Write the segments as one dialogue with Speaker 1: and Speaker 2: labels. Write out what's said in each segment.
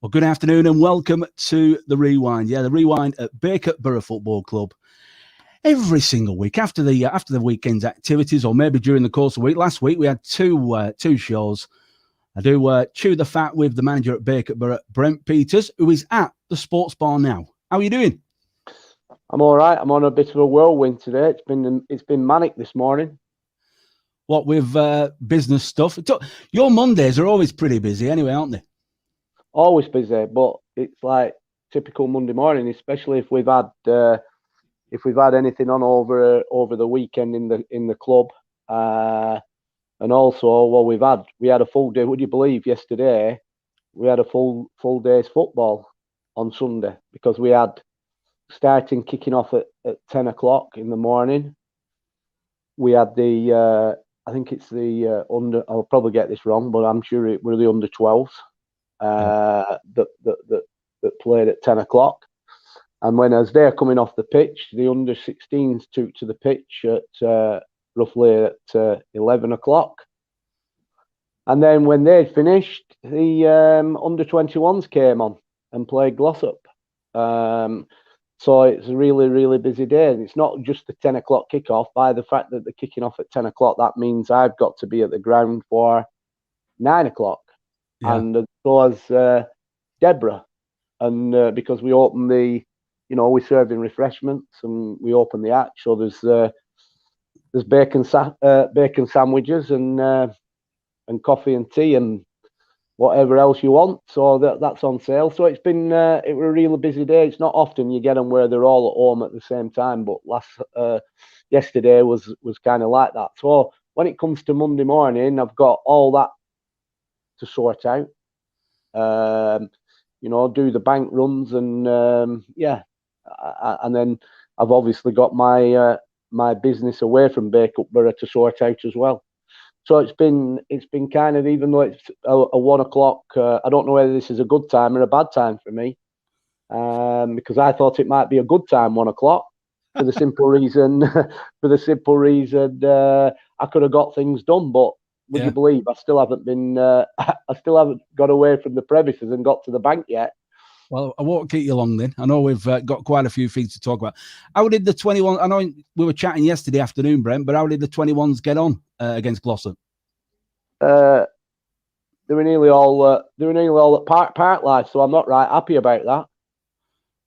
Speaker 1: Well, good afternoon and welcome to The Rewind. Yeah, The Rewind at Bacup Borough Football Club. Every single week after the weekend's activities, or maybe during the course of the week. Last week we had two shows. I do chew the fat with the manager at Bacup Borough, Brent Peters, who is at the sports bar now. How are you doing?
Speaker 2: I'm all right. I'm on a bit of a whirlwind today. It's been manic this morning.
Speaker 1: What with business stuff? Your Mondays are always pretty busy anyway, aren't they?
Speaker 2: Always busy, but it's like typical Monday morning, especially if we've had anything on over the weekend in the club, and also we had a full day. Would you believe yesterday we had a full day's football on Sunday because we had kicking off at 10 o'clock in the morning. We had the I think it's the under. I'll probably get this wrong, but I'm sure it were the under 12s. That played at 10 o'clock, and as they're coming off the pitch, the under 16s took to the pitch at roughly at 11 o'clock, and then when they'd finished, the under 21s came on and played Glossop. So it's a really, really busy day, and it's not just the 10 o'clock kickoff. By the fact that they're kicking off at 10 o'clock, that means I've got to be at the ground for 9 o'clock. Yeah. And so has Deborah, and because we open we're serving refreshments and we open the hatch. So there's bacon sandwiches and coffee and tea and whatever else you want. So that's on sale. So it was a really busy day. It's not often you get them where they're all at home at the same time, but yesterday was kind of like that. So when it comes to Monday morning, I've got all that to sort out, do the bank runs and and then I've obviously got my business away from Bacup Borough to sort out as well. So it's been kind of, even though it's a 1 o'clock, I don't know whether this is a good time or a bad time for me, because I thought it might be a good time 1 o'clock for the simple reason I could have got things done, but. Would you believe I still haven't got away from the premises and got to the bank yet?
Speaker 1: Well, I won't keep you long then. I know we've got quite a few things to talk about. How did the 21? I know we were chatting yesterday afternoon, Brent, but how did the 21s get on against Glossop?
Speaker 2: They were nearly all at Park Life, so I'm not right happy about that.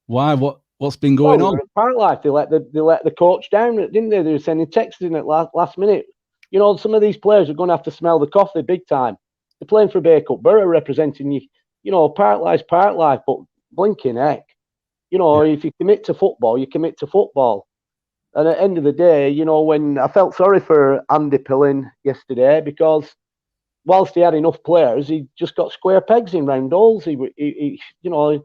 Speaker 1: Why? What's been going on?
Speaker 2: Park Life, they let the coach down, didn't they? They were sending texts in at last minute. You know, some of these players are going to have to smell the coffee big time. They're playing for Bacup Borough, representing you. You know, Park Life, but blinking heck. You know, if you commit to football, you commit to football. And at the end of the day, you know, when I felt sorry for Andy Pillin yesterday, because whilst he had enough players, he just got square pegs in round holes. He you know,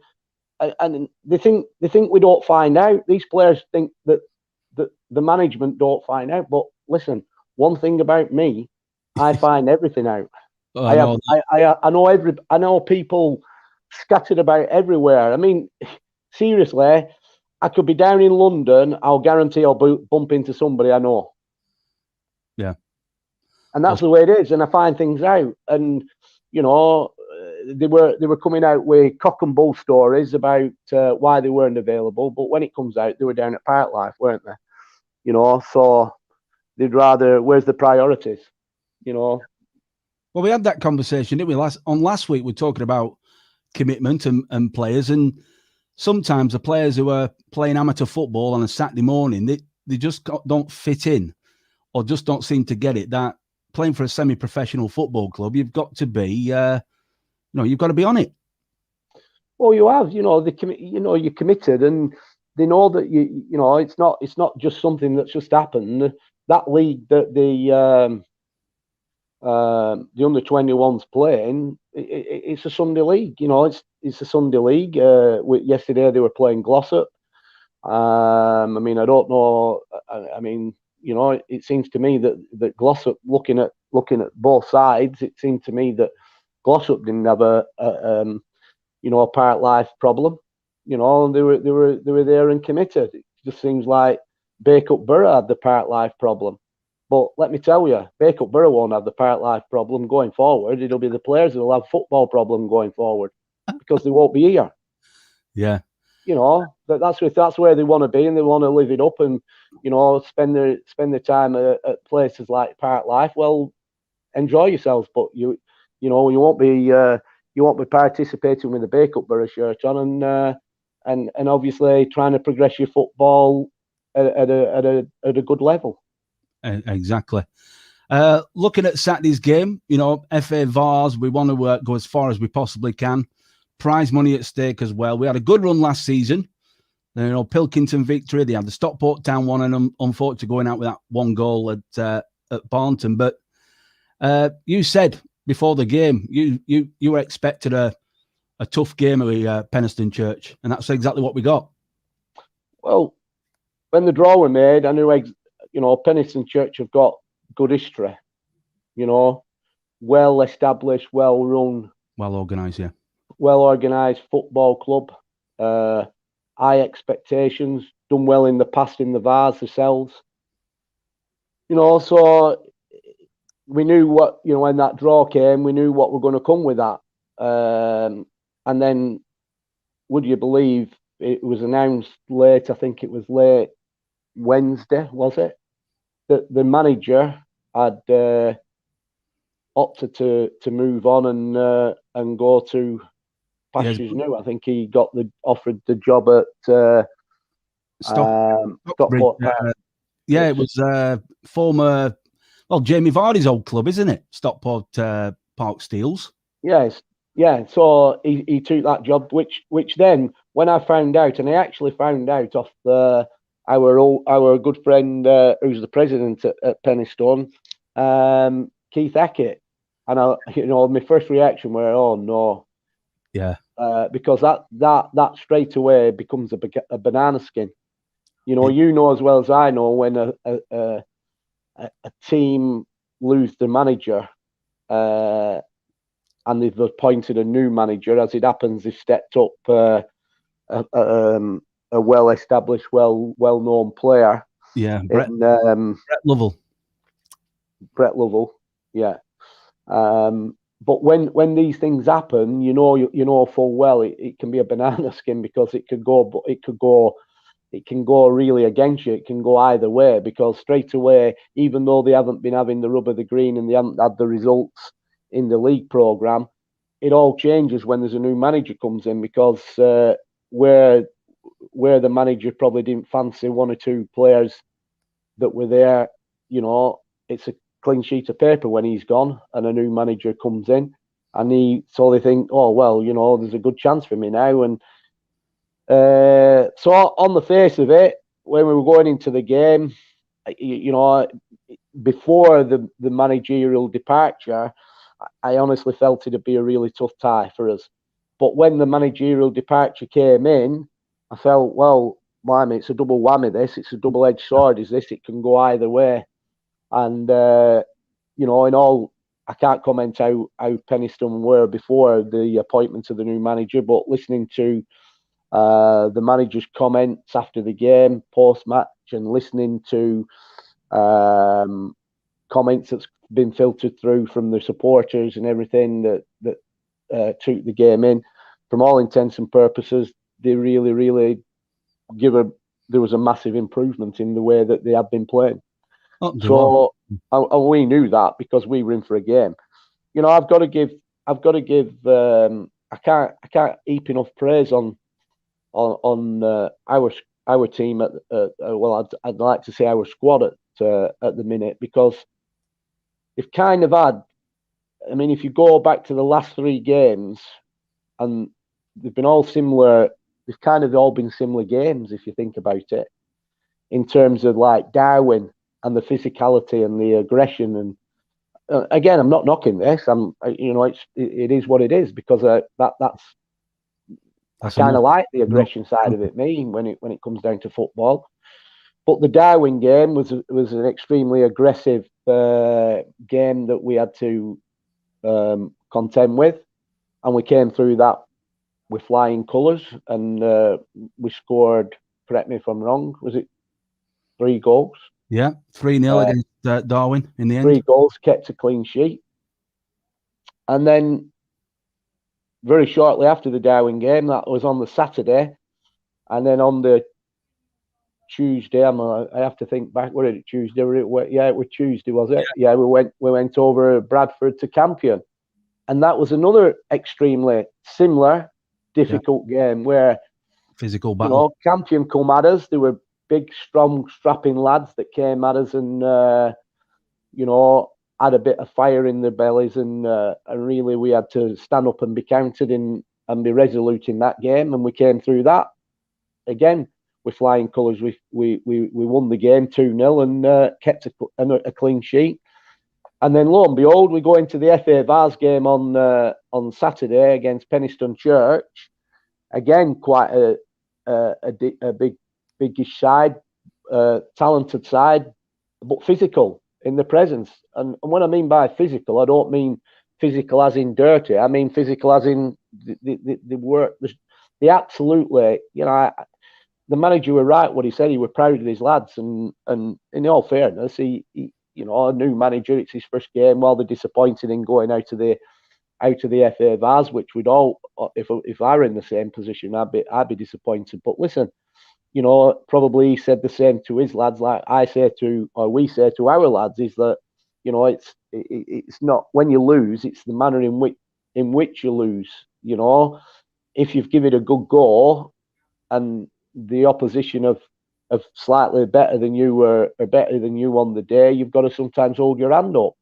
Speaker 2: and they think we don't find out. These players think that the management don't find out. But listen. One thing about me, I find everything out. I know people scattered about everywhere. I mean, seriously, I could be down in London. I'll guarantee I'll bump into somebody I know.
Speaker 1: Yeah,
Speaker 2: and that's the way it is. And I find things out. And you know, they were coming out with cock and bull stories about why they weren't available. But when it comes out, they were down at Park Life, weren't they? You know, so. They'd rather, where's the priorities, you know?
Speaker 1: Well, we had that conversation, didn't we? Last week, we were talking about commitment and players. And sometimes the players who are playing amateur football on a Saturday morning, they just don't fit in or just don't seem to get it. That playing for a semi-professional football club, you've got to be, you've got to be on it.
Speaker 2: Well, you have, you're committed and they know that, it's not just something that's just happened. That league that the under 21s playing, it's a Sunday league. You know, it's a Sunday league. Yesterday they were playing Glossop. I mean, I don't know. I mean, you know, it seems to me that Glossop, looking at both sides, it seemed to me that Glossop didn't have a Park Life problem. You know, they were there and committed. It just seems like Bacup Borough had the Park Life problem. But let me tell you, Bacup Borough won't have the Park Life problem going forward. It'll be the players that'll have football problem going forward. because they won't be here.
Speaker 1: Yeah.
Speaker 2: You know, that's where they want to be, and they want to live it up, and you know, spend their time at places like Park Life. Well, enjoy yourselves, but you won't be participating with the Bacup Borough shirt on, and obviously trying to progress your football at a good level.
Speaker 1: Exactly. Looking at Saturday's game, you know, FA Vase, we want to go as far as we possibly can. Prize money at stake as well. We had a good run last season. You know, Pilkington victory. They had the Stockport Town one, and unfortunately going out with that one goal at Barnton. But you said before the game, you were expected a tough game at Penistone Church, and that's exactly what we got.
Speaker 2: Well, when the draw were made, I knew, you know, Penistone Church have got good history. You know, well established, well run,
Speaker 1: well organised, yeah.
Speaker 2: Well organised football club, high expectations, done well in the past in the Vase themselves. You know, so we knew what, you know, when that draw came, we knew what we're going to come with that. And then, would you believe, it was announced late, I think it was late Wednesday, was it? That the manager had opted to move on and go to pastures new. I think he got offered the job at Stockport.
Speaker 1: Yeah, it was former, Jamie Vardy's old club, isn't it? Stockport Park Steels.
Speaker 2: Yes, yeah. So he took that job, which then, when I found out, and I actually found out off our good friend who's the president at Penistone, Keith Hackett, and my first reaction were, oh no.
Speaker 1: Yeah.
Speaker 2: Because that straight away becomes a banana skin. You know as well as I know, when a team lose the manager and they've appointed a new manager, as it happens, they've stepped up a well-established, well-known player.
Speaker 1: Yeah, Brett Lovell.
Speaker 2: Brett Lovell, yeah. But when these things happen, you know full well it can be a banana skin, because it can go really against you. It can go either way, because straight away, even though they haven't been having the rub of the green and they haven't had the results in the league programme, it all changes when there's a new manager comes in, because where the manager probably didn't fancy one or two players that were there, you know, it's a clean sheet of paper when he's gone and a new manager comes in, and they think, oh well, you know, there's a good chance for me now. And so on the face of it, when we were going into the game, you know, before the managerial departure, I honestly felt it'd be a really tough tie for us. But when the managerial departure came in, I felt, well, blimey, it's a double whammy. It's a double-edged sword. It can go either way. And you know, in all, I can't comment how Penistone were before the appointment of the new manager, but listening to the manager's comments after the game, post-match, and listening to comments that's been filtered through from the supporters and everything that took the game in, from all intents and purposes, they really there was a massive improvement in the way that they had been playing. So and we knew that, because we were in for a game. You know, I've got to give I can't heap enough praise on our team I'd like to say our squad at the minute, because they've kind of had, I mean, if you go back to the last three games, and they've been all similar, they've kind of all been similar games, if you think about it, in terms of like Darwin and the physicality and the aggression. And again, I'm not knocking this. It is what it is, because that's I kind of like the aggression side of it, when it comes down to football. But the Darwin game was an extremely aggressive game that we had to contend with, and we came through that with flying colours, and we scored, correct me if I'm wrong, was it 3 goals?
Speaker 1: Yeah, 3-0 against Darwin in the end.
Speaker 2: 3 goals, kept a clean sheet. And then very shortly after the Darwin game. That was on the Saturday, and then on the Tuesday, I have to think back. Where did it Tuesday? It was Tuesday, was it? Yeah, we went over Bradford to Campion, and that was another extremely similar, difficult game where
Speaker 1: physical battle.
Speaker 2: Campion come at us. They were big, strong, strapping lads that came at us and had a bit of fire in their bellies, and really we had to stand up and be counted and be resolute in that game, and we came through that again with flying colours. We won the game 2-0 and kept a clean sheet. And then lo and behold, we go into the FA Vase game on Saturday against Penistone Church. Again, quite a biggish side, talented side, but physical in the presence. And what I mean by physical, I don't mean physical as in dirty. I mean physical as in the work, the absolutely, the manager were right what he said. He were proud of his lads, and in all fairness, he a new manager. It's his first game. While they're disappointed in going out of the FA Vase, which we'd all, if I were in the same position, I'd be disappointed. But listen, probably he said the same to his lads, like we say to our lads, is that it's not when you lose, it's the manner in which you lose. If you've given it a good go and the opposition of slightly better than you or better than you on the day, you've got to sometimes hold your hand up.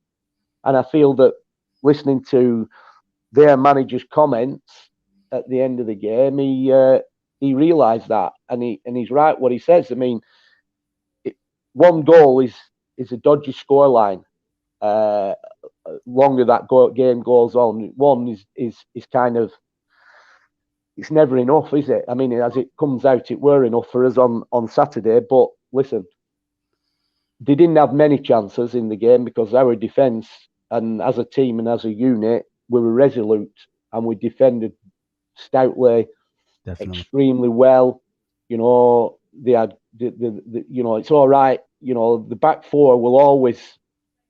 Speaker 2: And I feel that listening to their manager's comments at the end of the game, he realised that, and he's right what he says. I mean, one goal is a dodgy scoreline. Longer that game goes on, one is kind of, it's never enough, is it? I mean, as it comes out, it were enough for us on Saturday. But listen, they didn't have many chances in the game because our defence, and as a team and as a unit, we were resolute and we defended stoutly, extremely well. They had it's all right. The back four will always,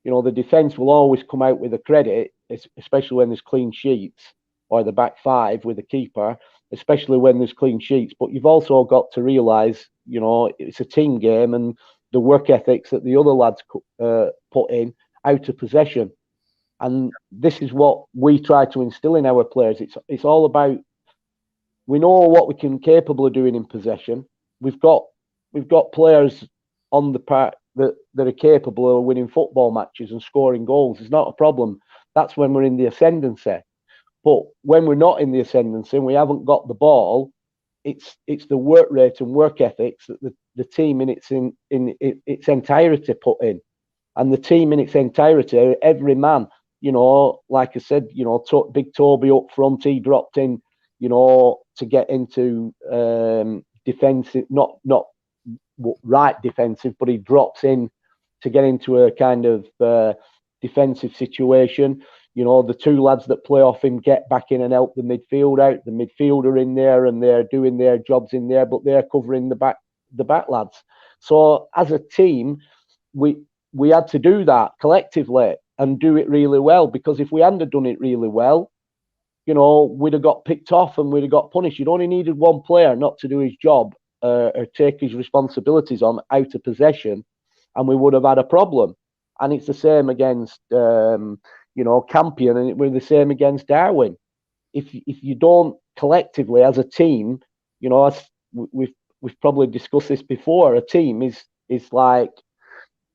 Speaker 2: the defence will always come out with the credit, especially when there's clean sheets, or the back five with the keeper, especially when there's clean sheets. But you've also got to realise, it's a team game, and the work ethics that the other lads put in out of possession. And this is what we try to instill in our players. It's all about, we know what we can capable of doing in possession. We've got players on the part that are capable of winning football matches and scoring goals. It's not a problem. That's when we're in the ascendancy. But when we're not in the ascendancy and we haven't got the ball, it's the work rate and work ethics that the team in its entirety put in. And the team in its entirety, every man, like I said, Big Toby up front, he dropped in, to get into defensive, not right defensive, but he drops in to get into a kind of defensive situation. The two lads that play off him get back in and help the midfield out. The midfielder in there, and they're doing their jobs in there, but they're covering the back lads. So as a team, we had to do that collectively and do it really well, because if we hadn't done it really well, we'd have got picked off and we'd have got punished. You'd only needed one player not to do his job or take his responsibilities on out of possession, and we would have had a problem. And it's the same against Campion, and we're the same against Darwin. If you don't collectively as a team, as we've probably discussed this before, a team is like,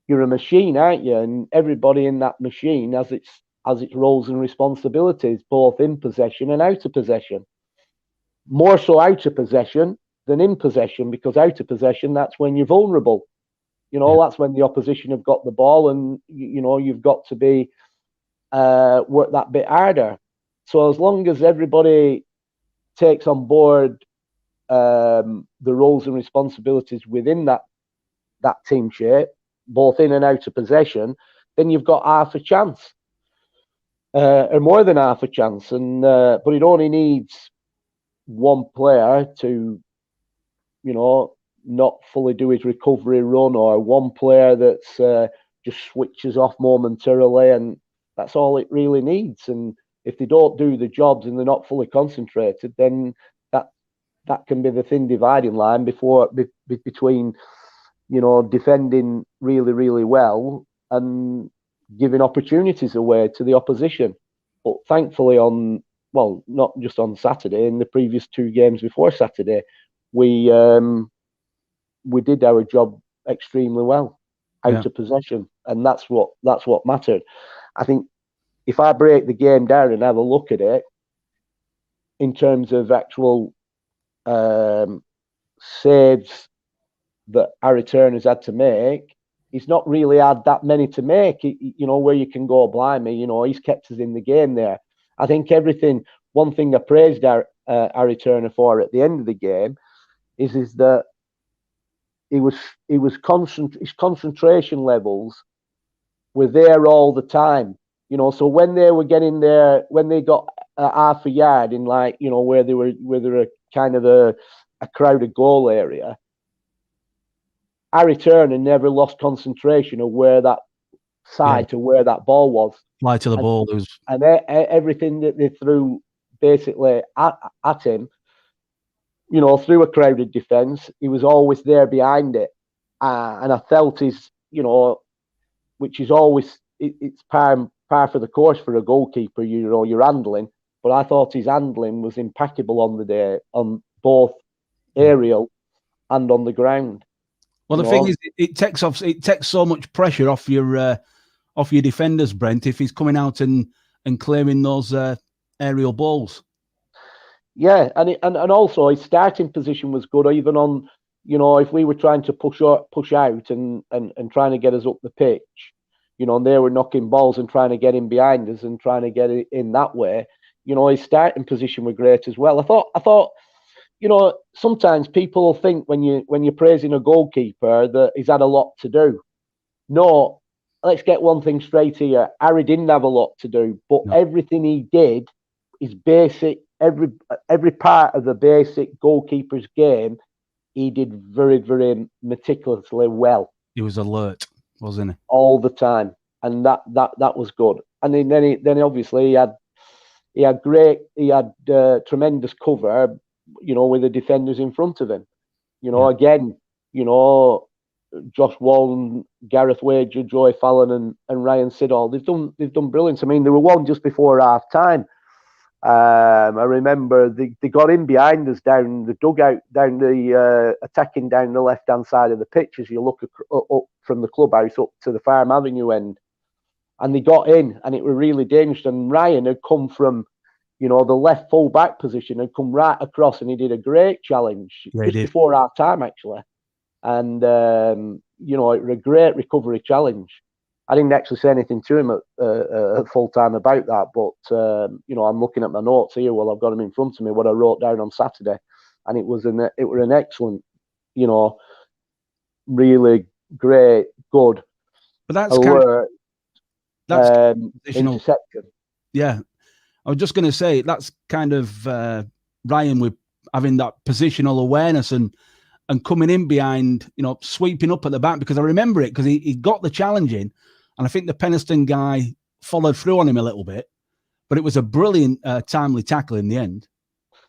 Speaker 2: you're a machine, aren't you? And everybody in that machine has its roles and responsibilities, both in possession and out of possession. More so out of possession than in possession, because out of possession, that's when you're vulnerable. That's when the opposition have got the ball, and you've got to be work that bit harder. So as long as everybody takes on board the roles and responsibilities within that team shape, both in and out of possession, then you've got half a chance, or more than half a chance. And but it only needs one player to, not fully do his recovery run, or one player that's just switches off momentarily, and that's all it really needs. And if they don't do the jobs and they're not fully concentrated, then that can be the thin dividing line between, you know, defending really, really well and giving opportunities away to the opposition. But thankfully not just on Saturday, in the previous 2 games before Saturday, we did our job extremely well out of possession, and that's what mattered. I think if I break the game down and have a look at it in terms of actual saves that Harry Turner's had to make, he's not really had that many to make, you know, where you can go, blimey, you know, he's kept us in the game there. I think one thing I praised Harry Turner for at the end of the game is that his concentration levels were there all the time, you know. So when they were getting there, when they got half a yard in, like, you know, where they were kind of a crowded goal area, Harry Turner never lost concentration of where that side to where that ball was.
Speaker 1: Fly to the ball.
Speaker 2: And everything that they threw basically at him, you know, through a crowded defence, he was always there behind it. And I felt his, you know, which is always, it's par for the course for a goalkeeper, you know, your handling. But I thought his handling was impeccable on the day, on both aerial and on the ground.
Speaker 1: Well, the thing is, it takes so much pressure off your defenders, Brent, if he's coming out and clearing those aerial balls.
Speaker 2: Yeah, and also his starting position was good, even on, you know, if we were trying to push out and trying to get us up the pitch, you know, and they were knocking balls and trying to get in behind us and trying to get it in that way, you know, his starting position were great as well. I thought, you know, sometimes people think when you're praising a goalkeeper that he's had a lot to do. No, let's get one thing straight here. Harry didn't have a lot to do, but everything he did is basic. Every part of the basic goalkeeper's game, he did very, very meticulously well.
Speaker 1: He was alert, wasn't he?
Speaker 2: All the time, and that was good. And then obviously he had tremendous cover, you know, with the defenders in front of him. You know, again, you know, Josh Walton, Gareth Wager, Joy Fallon, and Ryan Siddall, they've done brilliant. I mean, they were one just before half time. I remember they got in behind us down the dugout, attacking down the left hand side of the pitch as you look up from the clubhouse up to the Farm Avenue end, and they got in, and it was really dangerous. And Ryan had come from, you know, the left full back position and come right across, and he did a great challenge just before half time actually. And you know, it was a great recovery challenge. I didn't actually say anything to him at full time about that, but you know, I'm looking at my notes here. Well, I've got them in front of me, what I wrote down on Saturday, and it was an excellent, you know, really great, good,
Speaker 1: but that's
Speaker 2: alert,
Speaker 1: that's
Speaker 2: interception.
Speaker 1: Yeah, I was just going to say that's kind of Ryan with having that positional awareness and coming in behind, you know, sweeping up at the back, because I remember it because he got the challenge in. And I think the Penistone guy followed through on him a little bit, but it was a brilliant, timely tackle in the end.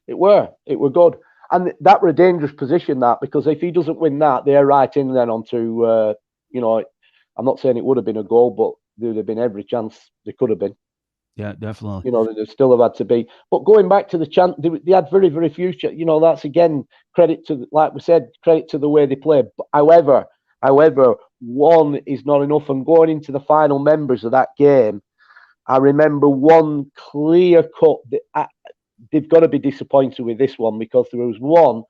Speaker 1: It
Speaker 2: were good. And that were a dangerous position, that, because if he doesn't win that, they're right in then onto, you know, I'm not saying it would have been a goal, but there would have been every chance there could have been.
Speaker 1: Yeah, definitely.
Speaker 2: You know, there still have had to be. But going back to the chance, they had very, very few. You know, that's again credit to, like we said, credit to the way they played. However, one is not enough. And going into the final members of that game, I remember one clear cut. They've got to be disappointed with this one, because there was one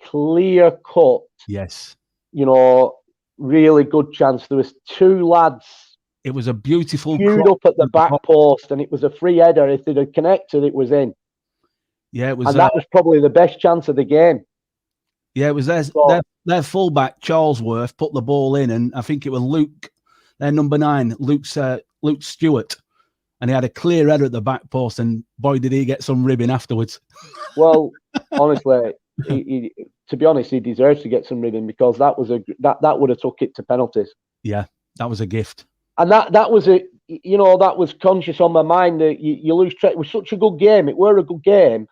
Speaker 2: clear cut.
Speaker 1: Yes.
Speaker 2: You know, really good chance. There was two lads.
Speaker 1: It was a beautiful
Speaker 2: queued up at the back post, and it was a free header. If they'd have connected, it was in.
Speaker 1: Yeah, it was.
Speaker 2: And that was probably the best chance of the game.
Speaker 1: Yeah, it was their fullback Charlesworth put the ball in, and I think it was Luke, their number 9, Luke Stewart, and he had a clear header at the back post, and boy, did he get some ribbing afterwards.
Speaker 2: Well, honestly, to be honest, he deserves to get some ribbing, because that would have took it to penalties.
Speaker 1: Yeah, that was a gift.
Speaker 2: And that was it. that was conscious on my mind that you lose track. It was such a good game. It were a good game.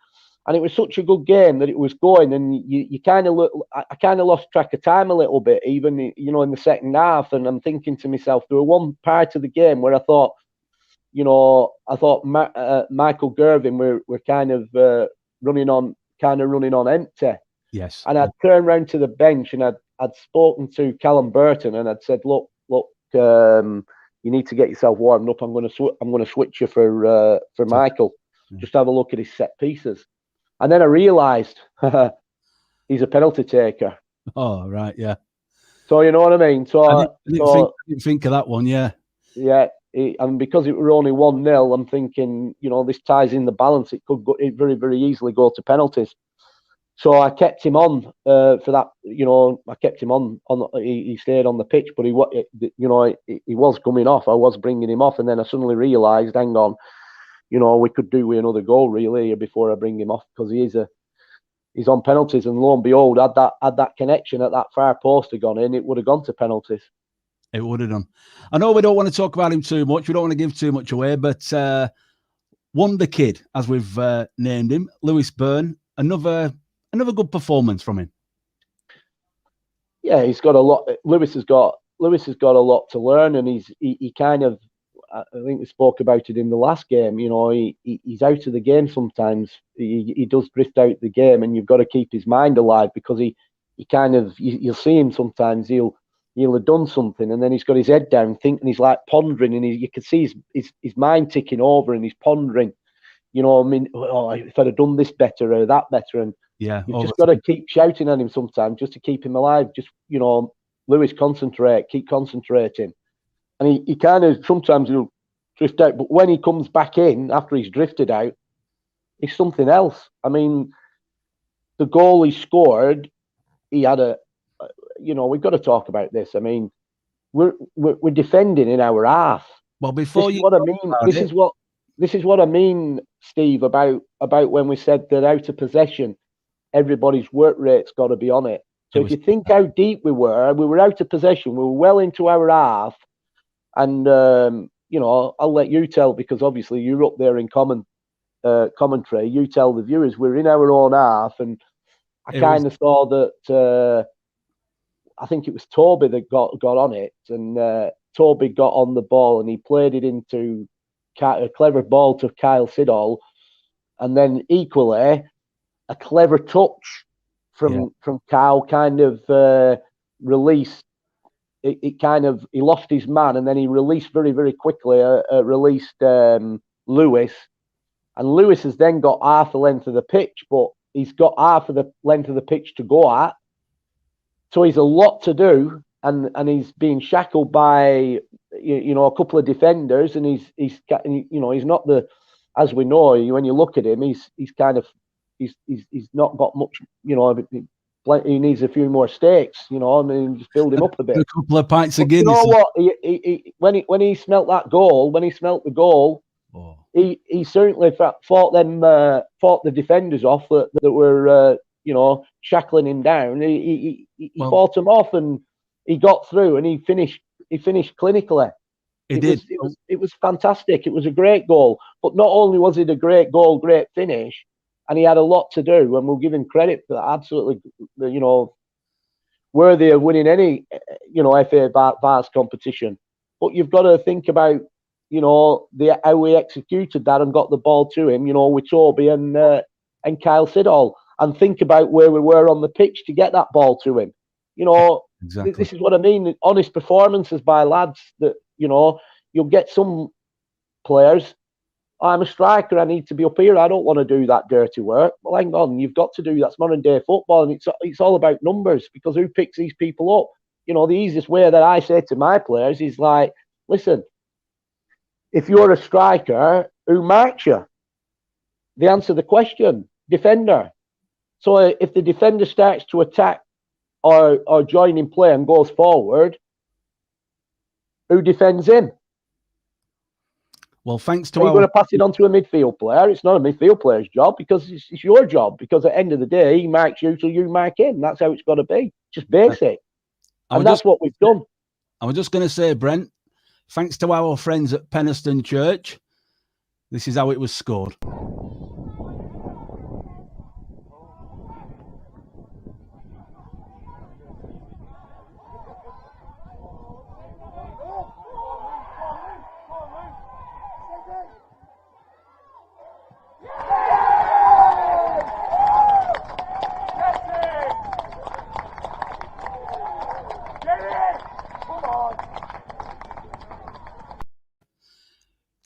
Speaker 2: And it was such a good game that it was going, and you kind of look. I kind of lost track of time a little bit, even in the second half. And I'm thinking to myself, there was one part of the game where I thought, Michael Gervin were kind of running on empty.
Speaker 1: Yes.
Speaker 2: And I'd turned round to the bench and I'd spoken to Callum Burton and I'd said, look, you need to get yourself warmed up. I'm going to switch you for Michael. Yeah. Just have a look at his set pieces. And then I realised he's a penalty taker.
Speaker 1: Oh, right, yeah.
Speaker 2: So you know what I mean? So
Speaker 1: I didn't think of that one, yeah.
Speaker 2: Yeah, and because it were only 1-0, I'm thinking, this ties in the balance. It could very, very easily go to penalties. So I kept him on for that. I kept him on. He stayed on the pitch, but he was coming off. I was bringing him off, and then I suddenly realised, hang on. We could do with another goal really before I bring him off, because he's on penalties, and lo and behold, had that connection at that far post had gone in, it would have gone to penalties.
Speaker 1: It would have done. I know we don't want to talk about him too much. We don't want to give too much away, but Wonder Kid, as we've named him, Lewis Byrne, another good performance from him.
Speaker 2: Yeah, he's got a lot. Lewis has got a lot to learn, and he kind of. I think we spoke about it in the last game. He's out of the game sometimes. He does drift out the game, and you've got to keep his mind alive, because he kind of you'll see him sometimes. He'll have done something, and then he's got his head down, thinking, he's like pondering, and you can see his mind ticking over, and he's pondering. If I'd have done this better or that better, and
Speaker 1: yeah,
Speaker 2: you've just got to keep shouting at him sometimes just to keep him alive. Just Lewis, concentrate, keep concentrating. And he kind of, sometimes he'll drift out, but when he comes back in after he's drifted out, he's something else. I mean, the goal he scored, he had we've got to talk about this. I mean, we're defending in our half.
Speaker 1: Well, before
Speaker 2: this is what I mean, Steve, about when we said that out of possession, everybody's work rate's got to be on it. So if you think how deep we were out of possession, we were well into our half. And, I'll let you tell, because obviously you're up there in commentary. You tell the viewers we're in our own half. And I kind of saw that, I think it was Toby that got on it. And Toby got on the ball and he played it into a clever ball to Kyle Siddall. And then equally, a clever touch from Kyle kind of released. He lost his man, and then he released very, very quickly, released Lewis. And Lewis has then got half the length of the pitch, but he's got half of the length of the pitch to go at. So he's a lot to do, and he's being shackled by, a couple of defenders, and he's not the, as we know, when you look at him, he's not got much, he needs a few more steaks, just build him up a bit.
Speaker 1: A couple of pints of Guinness.
Speaker 2: You know what? When he smelt the goal, he certainly fought the defenders off that were shackling him down. He fought them off, and he got through, and he finished clinically. It was fantastic. It was a great goal, but not only was it a great goal, great finish. And he had a lot to do, and we'll give him credit for that. Absolutely, worthy of winning any, FA Vase competition. But you've got to think about, how we executed that and got the ball to him, with Toby and Kyle Siddall, and think about where we were on the pitch to get that ball to him.
Speaker 1: Exactly.
Speaker 2: This is what I mean. Honest performances by lads that, you'll get some players. I'm a striker. I need to be up here. I don't want to do that dirty work. Well, hang on. You've got to do that's modern day football, and it's all about numbers, because who picks these people up? The easiest way that I say to my players is like, listen, if you're a striker, who marks you? They answer the question, defender. So if the defender starts to attack or join in play and goes forward, who defends him?
Speaker 1: Well, thanks to
Speaker 2: you're going to pass it on to a midfield player. It's not a midfield player's job, because it's your job. Because at the end of the day, he marks you till you mark him. That's how it's got to be. Just basic. And that's what we've done.
Speaker 1: I was just going to say, Brent, Thanks to our friends at Penistone Church, this is how it was scored.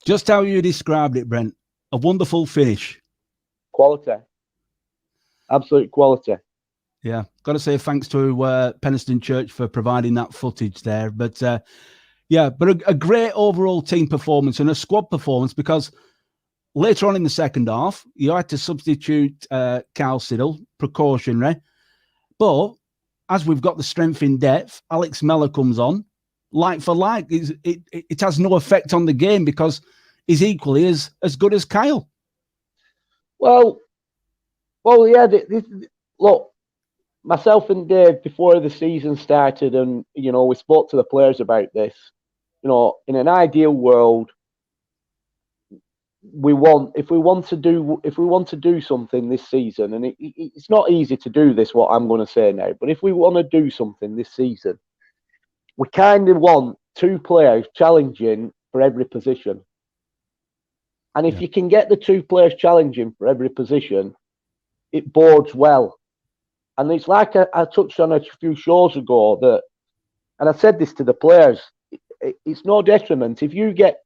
Speaker 1: Just how you described it, Brent. A wonderful finish.
Speaker 2: Quality. Absolute quality.
Speaker 1: Yeah. Got to say thanks to Penistone Church for providing that footage there. But a great overall team performance and a squad performance, because later on in the second half, you had to substitute Carl Siddle, precautionary. But as we've got the strength in depth, Alex Mellor comes on, like for like. It has no effect on the game because he's equally as good as Kyle. Well,
Speaker 2: yeah. Look, myself and Dave, before the season started, and we spoke to the players about this. In an ideal world, if we want to do something this season, and it's not easy to do this, what I'm going to say now, but if we want to do something this season, we kind of want two players challenging for every position. And if you can get the two players challenging for every position, it bodes well. And it's like I touched on a few shows ago that, and I said this to the players, it's no detriment if you get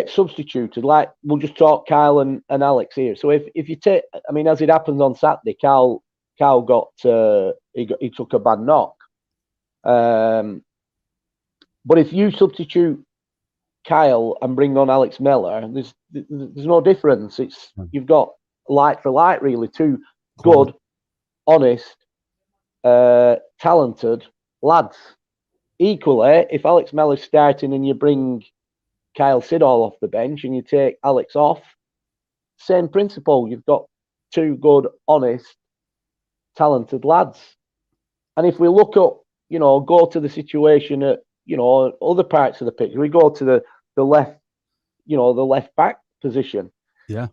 Speaker 2: substituted, like we'll just talk Kyle and Alex here. So if you take, I mean, as it happens on Saturday, Kyle got he took a bad knock. But if you substitute Kyle and bring on Alex Mellor, there's no difference. You've got light for light, really. Two good, honest, talented lads. Equally, if Alex Mellor's starting and you bring Kyle Siddall off the bench and you take Alex off, same principle. You've got two good, honest, talented lads. And if we look up, go to the situation at, other parts of the pitch, we go to the left, the left back position.
Speaker 1: Yeah.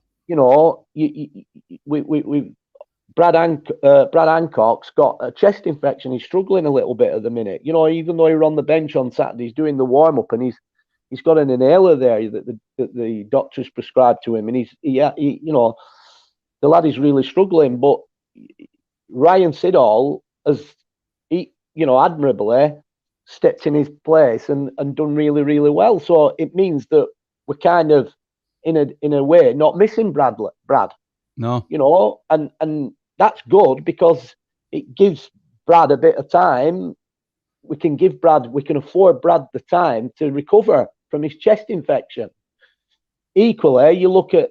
Speaker 2: Brad Hancock's got a chest infection. He's struggling a little bit at the minute. Even though he were on the bench on Saturday, he's doing the warm up and he's got an inhaler there that the doctors prescribed to him, and the lad is really struggling. But Ryan Siddall has, admirably stepped in his place and done really, really well. So it means that we're kind of in a way not missing Brad.
Speaker 1: No.
Speaker 2: And that's good because it gives Brad a bit of time. We can afford Brad the time to recover from his chest infection. Equally, you look at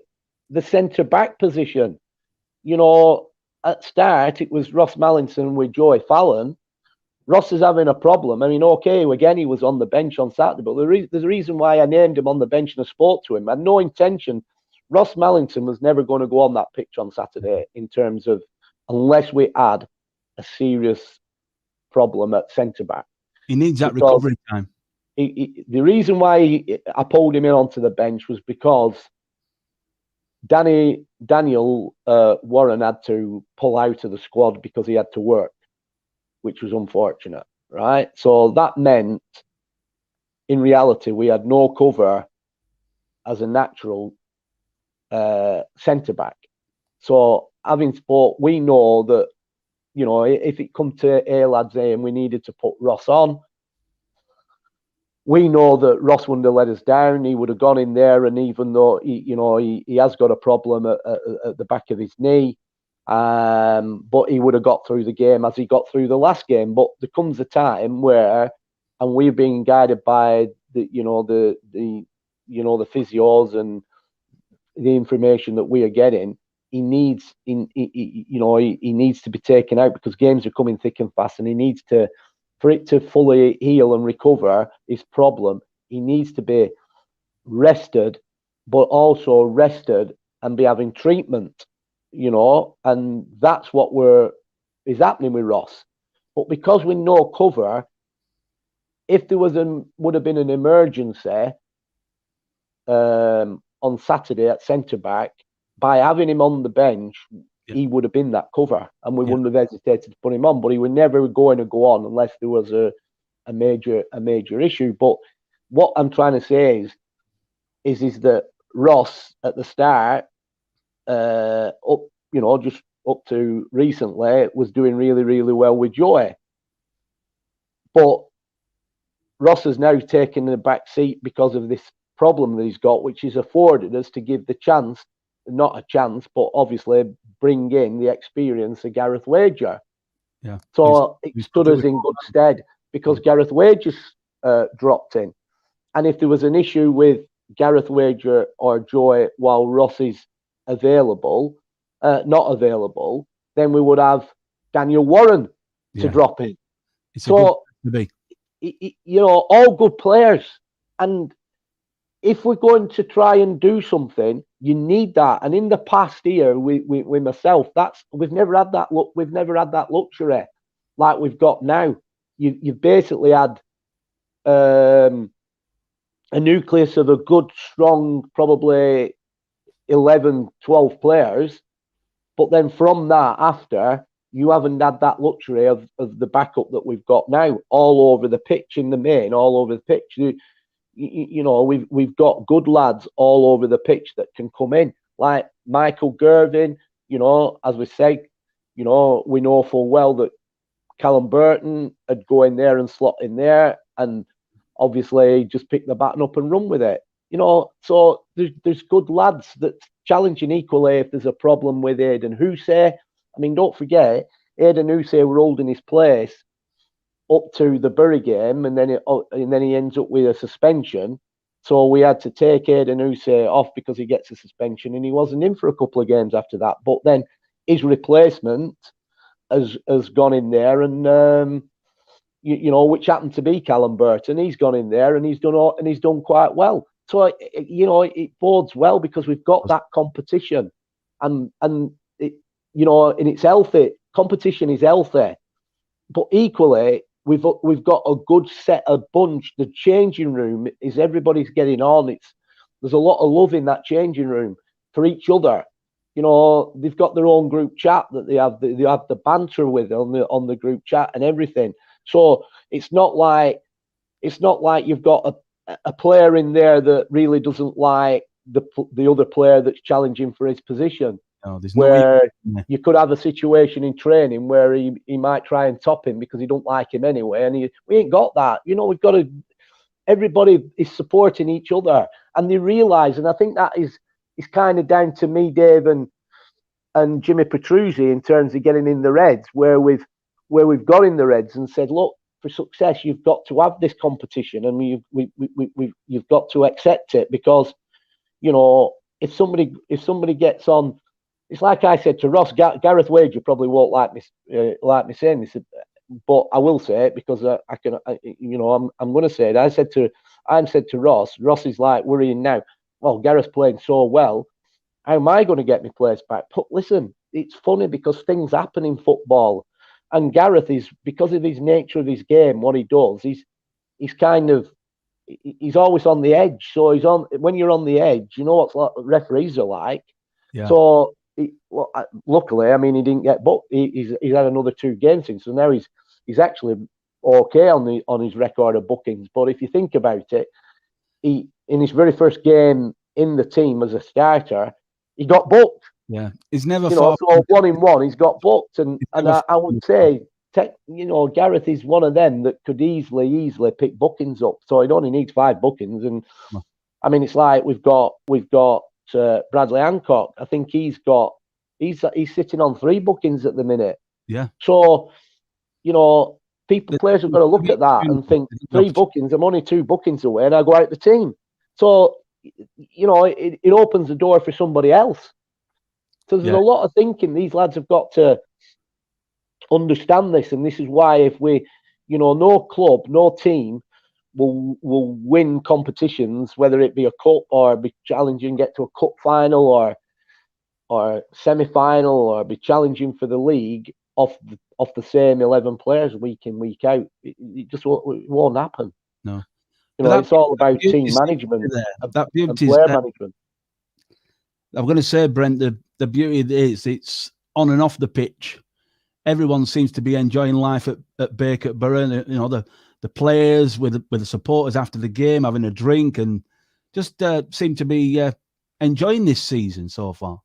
Speaker 2: the centre back position. At start it was Ross Mallinson with Joey Fallon. Ross is having a problem. I mean, okay, again, he was on the bench on Saturday, but there's a reason why I named him on the bench and I spoke to him. I had no intention. Ross Mallinson was never going to go on that pitch on Saturday in terms of, unless we had a serious problem at centre back.
Speaker 1: He needs that recovery time.
Speaker 2: The reason why I pulled him in onto the bench was because Daniel Warren had to pull out of the squad because he had to work, which was unfortunate, right? So that meant, in reality, we had no cover as a natural centre back. So having sport, we know that, if it come to lads A and we needed to put Ross on, we know that Ross wouldn't have let us down. He would have gone in there, and even though he has got a problem at the back of his knee, but he would have got through the game as he got through the last game. But there comes a time where, and we've been guided by the physios and the information that we are getting, he needs to be taken out because games are coming thick and fast, and he needs to, for it to fully heal and recover his problem, he needs to be rested, but also rested and be having treatment, and that's what is happening with Ross. But because we know cover, if there would have been an emergency on Saturday at centre back, by having him on the bench, he would have been that cover, and we wouldn't have hesitated to put him on. But he was never going to go on unless there was a major issue. But what I'm trying to say is that Ross at the start, just up to recently, was doing really, really well with Joey. But Ross has now taken the back seat because of this problem that he's got, which is afforded us to give the chance, not a chance, but obviously bring in the experience of Gareth Wager.
Speaker 1: Yeah.
Speaker 2: So it stood us in good stead because Gareth Wager dropped in. And if there was an issue with Gareth Wager or Joy while Ross is not available, then we would have Daniel Warren to drop in. So, all good players. And if we're going to try and do something, you need that. And in the past year, with myself, we've never had that. We've never had that luxury like we've got now. You've basically had a nucleus of a good, strong, probably 11, 12 players. But then from that, after, you haven't had that luxury of the backup that we've got now, all over the pitch in the main, all over the pitch. We've got good lads all over the pitch that can come in, like Michael Gervin. As we say, we know full well that Callum Burton would go in there and slot in there, and obviously just pick the baton up and run with it. So there's good lads that's challenging equally if there's a problem with Aidan Housey. I mean, don't forget, Aidan Housey were holding his place up to the Borough game, and then he ends up with a suspension. So we had to take Aidan Housey off because he gets a suspension, and he wasn't in for a couple of games after that. But then his replacement has gone in there, and which happened to be Callum Burton. He's gone in there and he's done quite well. So it bodes well because we've got that competition, and it, and it's healthy. Competition is healthy, but equally we've got a good set of bunch. The changing room is everybody's getting on. There's a lot of love in that changing room for each other. They've got their own group chat that they have the banter with on the group chat and everything. So it's not like you've got a player in there that really doesn't like the other player that's challenging for his position.
Speaker 1: No, there's
Speaker 2: you could have a situation in training where he might try and top him because he don't like him anyway, and we ain't got that. We've got everybody is supporting each other, and they realise, and I think that is kind of down to me, Dave, and Jimmy Petruzzi in terms of getting in the Reds, where we've got in the Reds and said, look, for success, you've got to have this competition, and you've got to accept it because, if somebody gets on, it's like I said to Ross, Gareth Wager probably won't like me saying this, but I will say it because I'm going to say it. I said to Ross is like worrying now. Well, Gareth's playing so well. How am I going to get my place back? But listen, it's funny because things happen in football. And Gareth is, because of his nature of his game, what he does, he's always on the edge. So when you're on the edge, what referees are like. Yeah. So luckily, I mean, he didn't get booked. He's had another 2 games since, so now he's actually okay on his record of bookings. But if you think about it, in his very first game in the team as a starter, he got booked.
Speaker 1: Yeah, he's never.
Speaker 2: So 1 in 1, he's got booked, and I would say, Gareth is one of them that could easily pick bookings up. So he only needs 5 bookings, and I mean, it's like we've got Bradley Hancock. I think he's sitting on 3 bookings at the minute.
Speaker 1: Yeah.
Speaker 2: So players have got to look at that and think 3 bookings. I'm only 2 bookings away, and I go out the team. So it opens the door for somebody else. So there's a lot of thinking. These lads have got to understand this, and this is why if we, no club, no team will win competitions, whether it be a cup or be challenging, get to a cup final or semi-final, or be challenging for the league, off the same 11 players week in, week out. It just won't happen.
Speaker 1: No.
Speaker 2: It's all about team management and player management.
Speaker 1: I'm going to say, Brent, the beauty is it's on and off the pitch. Everyone seems to be enjoying life at Bacup Borough. The players with the supporters after the game, having a drink, and just seem to be enjoying this season so far.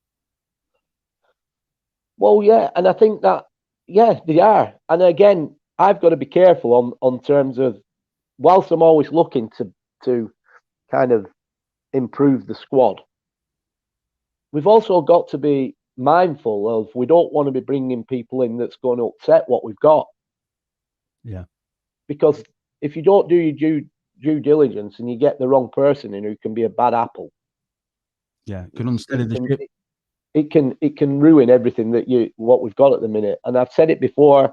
Speaker 2: Well, yeah, and I think that, yeah, they are. And again, I've got to be careful on terms of, whilst I'm always looking to kind of improve the squad, we've also got to be mindful of, we don't want to be bringing people in that's going to upset what we've got.
Speaker 1: Yeah. Because
Speaker 2: if you don't do your due diligence and you get the wrong person in who can be a bad apple,
Speaker 1: yeah, it can unsteady the ship.
Speaker 2: It can ruin everything what we've got at the minute. And I've said it before,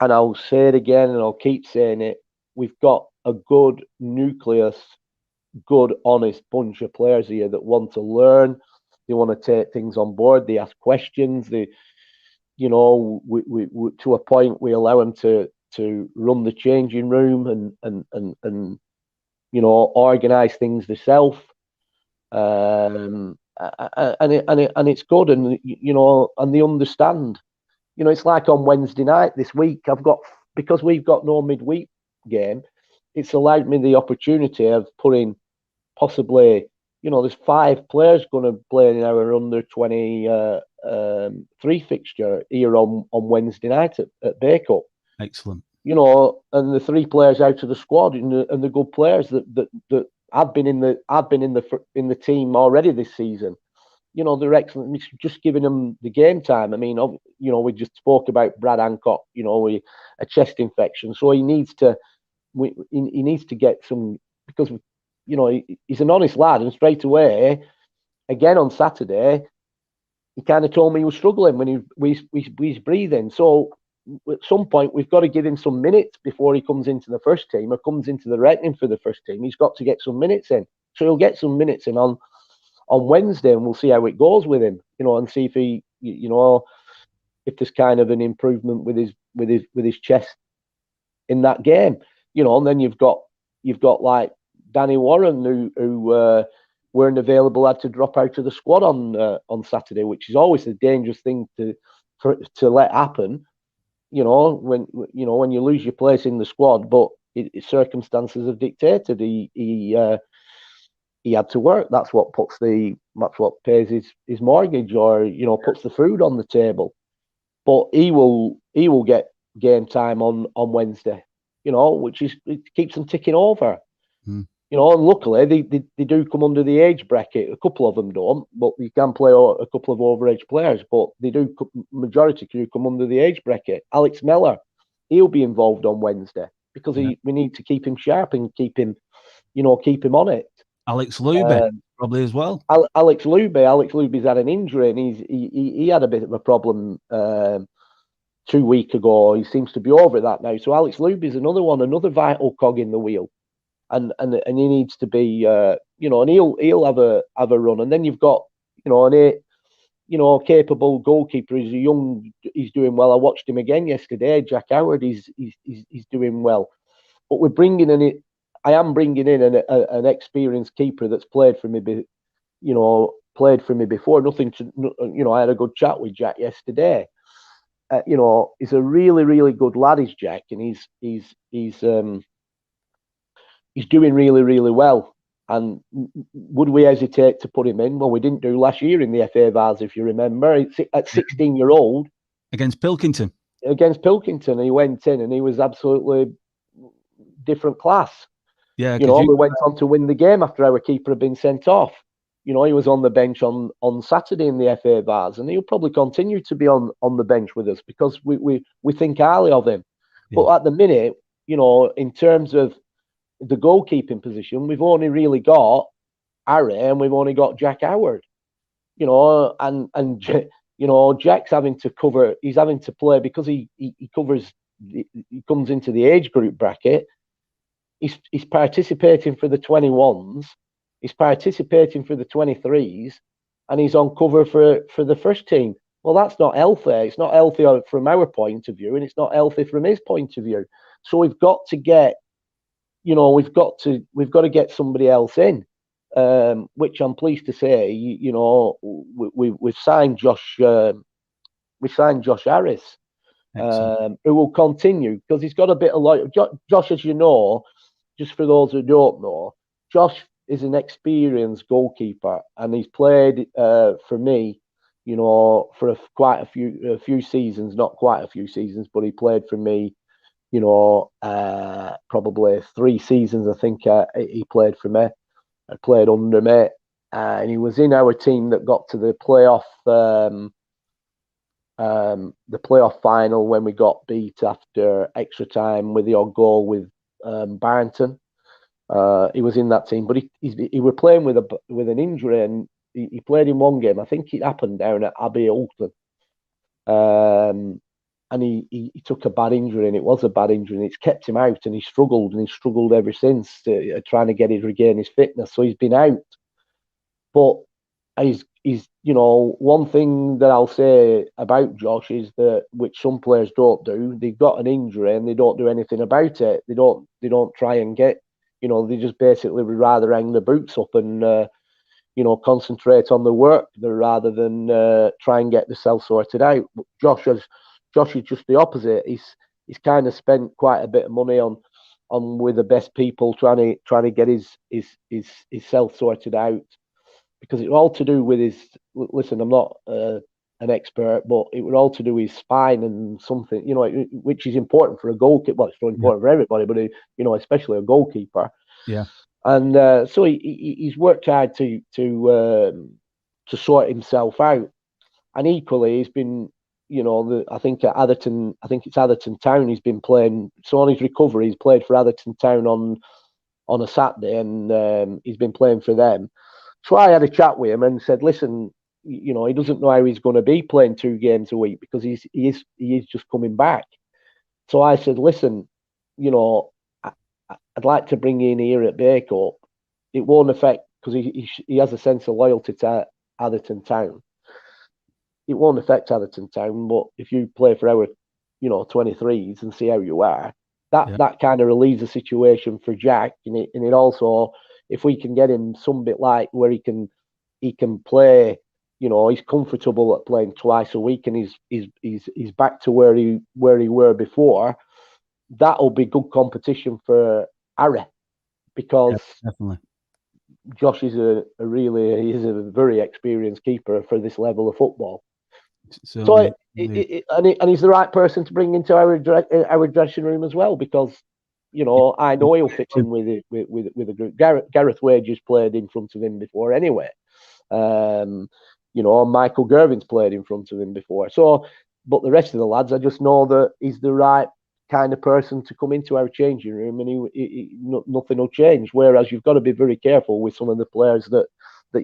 Speaker 2: and I'll say it again, and I'll keep saying it. We've got a good nucleus, good, honest bunch of players here that want to learn. They want to take things on board. They ask questions. They, we to a point, we allow them to run the changing room and organise things themselves. And it's good, and and they understand. It's like on Wednesday night this week, because we've got no midweek game, it's allowed me the opportunity of putting possibly, there's 5 players going to play in our under 23 fixture here on Wednesday night at Bacup.
Speaker 1: Excellent.
Speaker 2: And the 3 players out of the squad and the good players that I've been in the team already this season. They're excellent. It's just giving them the game time. I mean, we just spoke about Brad Hancock. With a chest infection, so he needs to get some, because he's an honest lad, and straight away, again on Saturday, he kind of told me he was struggling when he's breathing. So at some point, we've got to give him some minutes before he comes into the first team or comes into the reckoning for the first team. He's got to get some minutes in. So he'll get some minutes in on Wednesday, and we'll see how it goes with him, and see if he, if there's kind of an improvement with his chest in that game, and then you've got like Danny Warren, who weren't available, had to drop out of the squad on Saturday, which is always a dangerous thing to let happen. When you lose your place in the squad, but circumstances have dictated he had to work. That's what pays his mortgage, or puts the food on the table. But he will get game time on Wednesday, which keeps them ticking over. And luckily they do come under the age bracket. A couple of them don't, but you can play a couple of overage players. But they do, majority do come under the age bracket. Alex Mellor, he'll be involved on Wednesday because we need to keep him sharp and keep him on it.
Speaker 1: Alex Lube probably as well.
Speaker 2: Alex Lube's had an injury, and he had a bit of a problem 2 weeks ago. He seems to be over that now. So Alex Lube is another vital cog in the wheel, and he needs to be and he'll have a run. And then you've got a capable goalkeeper. He's doing well. I watched him again yesterday. Jack Howard, he's doing well. But I am bringing in an experienced keeper that's played for me before. Nothing to, I had a good chat with Jack yesterday. He's a really, really good lad, is Jack, and he's doing really, really well. And would we hesitate to put him in? Well, we didn't do last year in the FA Vase, if you remember. At 16-year-old
Speaker 1: against Pilkington,
Speaker 2: he went in and he was absolutely different class.
Speaker 1: Yeah,
Speaker 2: we went on to win the game after our keeper had been sent off. He was on the bench on Saturday in the FA Vase, and he'll probably continue to be on the bench with us because we think highly of him. Yeah. But at the minute, in terms of the goalkeeping position, we've only really got Harry and we've only got Jack Howard. Jack's having to cover. He's having to play because he covers. He comes into the age group bracket. He's participating for the 21s, he's participating for the 23s, and he's on cover for the first team. Well, that's not healthy. It's not healthy from our point of view, and it's not healthy from his point of view. So we've got to get, we've got to get somebody else in, which I'm pleased to say, we've signed Josh. We signed Josh Harris, who will continue because he's got a bit of loyalty. Josh, as you know, just for those who don't know, Josh is an experienced goalkeeper, and he's played for me, for quite a few seasons, not quite a few seasons, but he played for me, probably 3 seasons. I think he played for me. I played under me, and he was in our team that got to the playoff. The playoff final when we got beat after extra time with the odd goal with Barrington. He was in that team, but he were playing with an injury, and he played in one game. I think it happened down at Abbey Alton, and he took a bad injury, and it was a bad injury, and it's kept him out, and he struggled ever since, trying to regain his fitness. So he's been out, but he's one thing that I'll say about Josh is that, which some players don't do, they've got an injury and they don't do anything about it. They don't try and get, they just basically would rather hang their boots up and concentrate on the work rather than try and get themselves sorted out. But Josh is just the opposite. He's kind of spent quite a bit of money on with the best people trying to get his self sorted out, because it's all to do with his. Listen, I'm not an expert, but it was all to do with his spine and something, which is important for a goalkeeper. Well, it's so important for everybody, but especially a goalkeeper.
Speaker 1: Yeah.
Speaker 2: And so he's worked hard to sort himself out, and equally he's been, I think at Atherton, it's Atherton Town. He's been playing. So on his recovery, he's played for Atherton Town on a Saturday, and he's been playing for them. So I had a chat with him and said, listen, he doesn't know how he's going to be playing 2 games a week because he is just coming back. So I said, listen, I'd like to bring you in here at Bacup. It won't affect, because he has a sense of loyalty to Atherton Town. It won't affect Atherton Town, but if you play for our, 23s and see how you are, that kind of relieves the situation for Jack, and it also, if we can get him some bit like where he can play, he's comfortable at playing twice a week, and he's back to where he were before. That'll be good competition for Harry, because
Speaker 1: definitely
Speaker 2: Josh is a very experienced keeper for this level of football. So and he's the right person to bring into our dressing room as well, because I know he'll fit in with a group. Gareth Wages played in front of him before anyway. Michael Gervin's played in front of him before. So, but the rest of the lads, I just know that he's the right kind of person to come into our changing room, and nothing will change. Whereas you've got to be very careful with some of the players that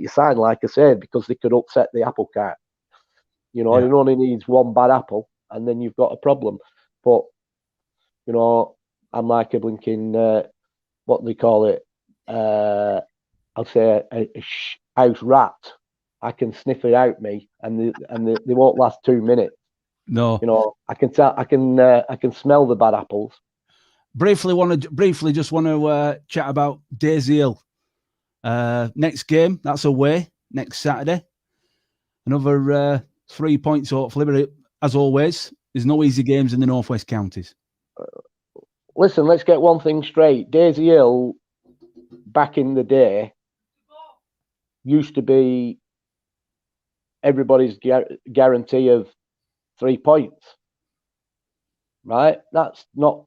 Speaker 2: you sign, like I said, because they could upset the apple cart. It only needs one bad apple, and then you've got a problem. But I'm like a blinking what do they call it? I'll say a house rat. I can sniff it out, me, and they won't last 2 minutes.
Speaker 1: No,
Speaker 2: I can tell. I can smell the bad apples.
Speaker 1: Briefly just want to chat about Daisy Hill. Next game, that's away next Saturday. Another 3 points, hopefully. But as always, there's no easy games in the Northwest Counties.
Speaker 2: Listen, let's get one thing straight. Daisy Hill, back in the day, used to be everybody's guarantee of 3 points. Right? That's not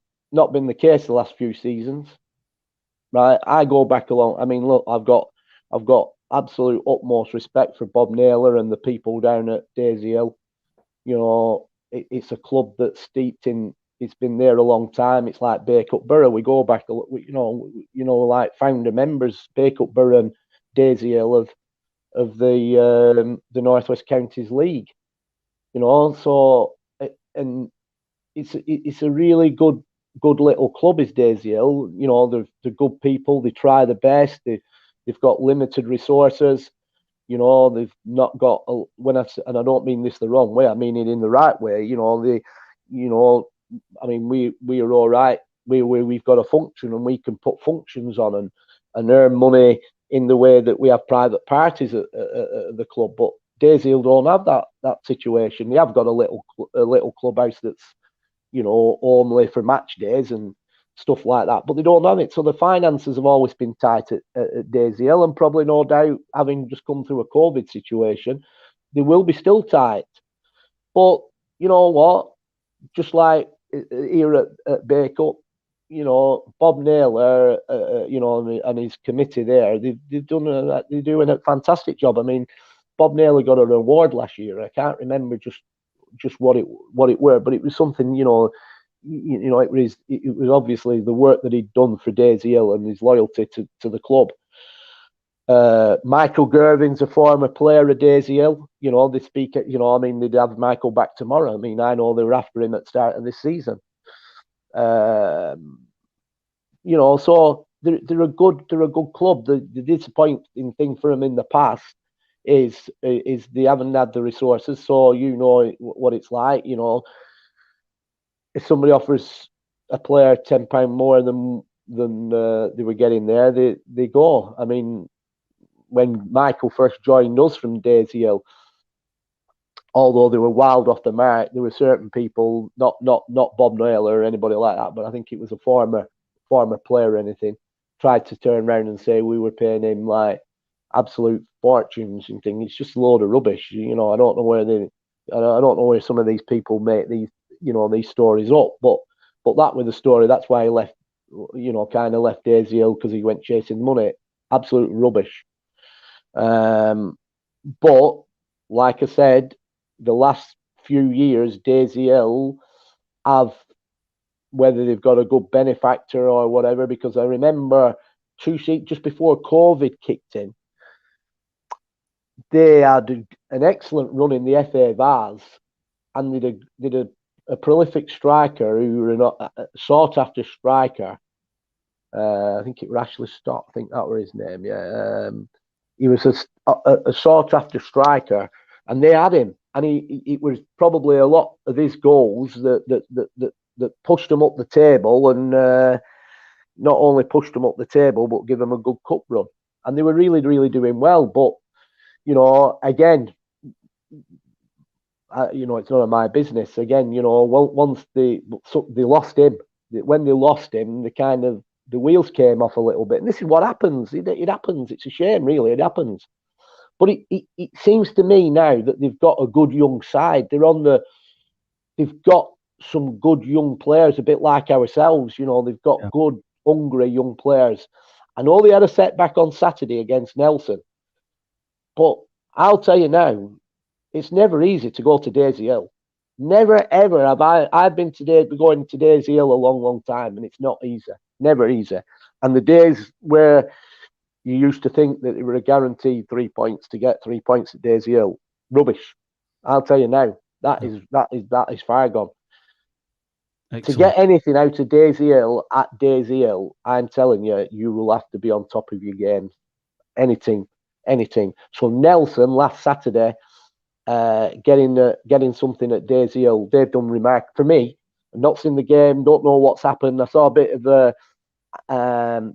Speaker 2: been the case the last few seasons. Right? I go back along. I mean, look, I've got absolute utmost respect for Bob Naylor and the people down at Daisy Hill. It's a club that's steeped in. It's been there a long time. It's like Bacup Borough. We go back, like founder members, Bacup Borough and Daisy Hill of the Northwest Counties League. So and it's a really good little club is Daisy Hill. They're good people. They try the best. They've got limited resources. You know, they've not got and I don't mean this the wrong way. I mean it in the right way. You know, I mean we are all right. We've got a function and we can put functions on and earn money in the way that we have private parties at the club. But Daisy don't have that situation. They have got a little clubhouse that's, you know, only for match days and stuff like that, but they don't have it. So the finances have always been tight at Daisy Hill, and probably no doubt, having just come through a COVID situation, they will be still tight. But you know what? Just like here at Bacup, you know, Bob Naylor, you know, and his committee there, they're doing a fantastic job. I mean, Bob Naylor got an award last year. I can't remember just what it were, but it was something, you know, it was obviously the work that he'd done for Daisy Hill and his loyalty to the club. Michael Gervin's a former player of Daisy Hill. You know, they speak, you know, I mean, they'd have Michael back tomorrow. I mean, I know they were after him at the start of this season. You know, so they're a good club. The disappointing thing for them in the past is they haven't had the resources. So you know what it's like. You know, if somebody offers a player £10 more than they were getting there, they go. I mean, when Michael first joined us from Daisy Hill, although they were wild off the mark, there were certain people, not Bob Naylor or anybody like that, but I think it was a former player or anything, tried to turn around and say we were paying him like absolute fortunes and things. It's just a load of rubbish. You know, I don't know where some of these people make these, you know, these stories up, but that was the story. That's why he left, you know, kind of left Daisy Hill, because he went chasing money. Absolute rubbish. But like I said, the last few years, Daisy Hill have, whether they've got a good benefactor or whatever, because I remember just before COVID kicked in, they had an excellent run in the FA Vase, and they did a prolific striker who were a sought after striker. I think it was Ashley Stott. I think that was his name. Yeah, he was a sought after striker, and they had him, and it was probably a lot of his goals that pushed him up the table, and not only pushed him up the table, but give him a good cup run. And they were really, really doing well. But you know, again, you know, it's none of my business. Again, you know, once they lost him, when they lost him, the wheels came off a little bit. And this is what happens. It happens. It's a shame, really. It happens. But it seems to me now that they've got a good young side. They've got some good young players, a bit like ourselves. You know, they've got good, hungry young players. I know they had a setback on Saturday against Nelson, but I'll tell you now, it's never easy to go to Daisy Hill. Never ever have I've been going to Daisy Hill a long, long time, and it's not easy. Never easy. And the days where you used to think that it were a guaranteed 3 points to get 3 points at Daisy Hill, rubbish. I'll tell you now, that is far gone. Excellent. To get anything out of Daisy Hill at Daisy Hill, I'm telling you, you will have to be on top of your game. Anything. So Nelson last Saturday, getting something at Daisy Hill, they've done remark for me. I've not seen the game, don't know what's happened. I saw a bit of the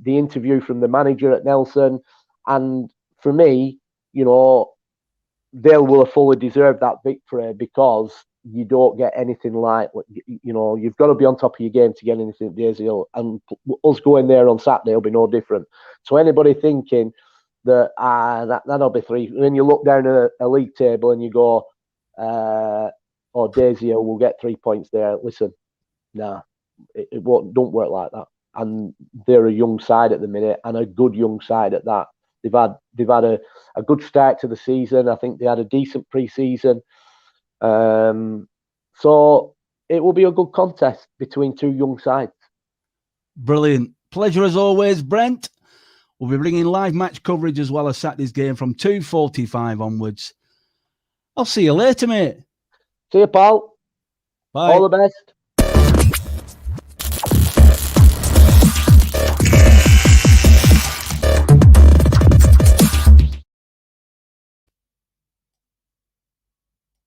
Speaker 2: interview from the manager at Nelson, and for me, you know, they will have fully deserved that victory, because you don't get anything like, you know, you've got to be on top of your game to get anything at Daisy Hill, and us going there on Saturday will be no different. So anybody thinking that that'll be 3, when you look down at a league table and you go, oh, Daisy Hill will get 3 points there. Listen, nah, it won't. Don't work like that. And they're a young side at the minute, and a good young side at that. They've had a good start to the season. I think they had a decent pre-season. So it will be a good contest between two young sides.
Speaker 1: Brilliant. Pleasure as always, Brent. We'll be bringing live match coverage as well as Saturday's game from 2:45 onwards. I'll see you later, mate.
Speaker 2: See you, pal.
Speaker 1: Bye.
Speaker 2: All the best.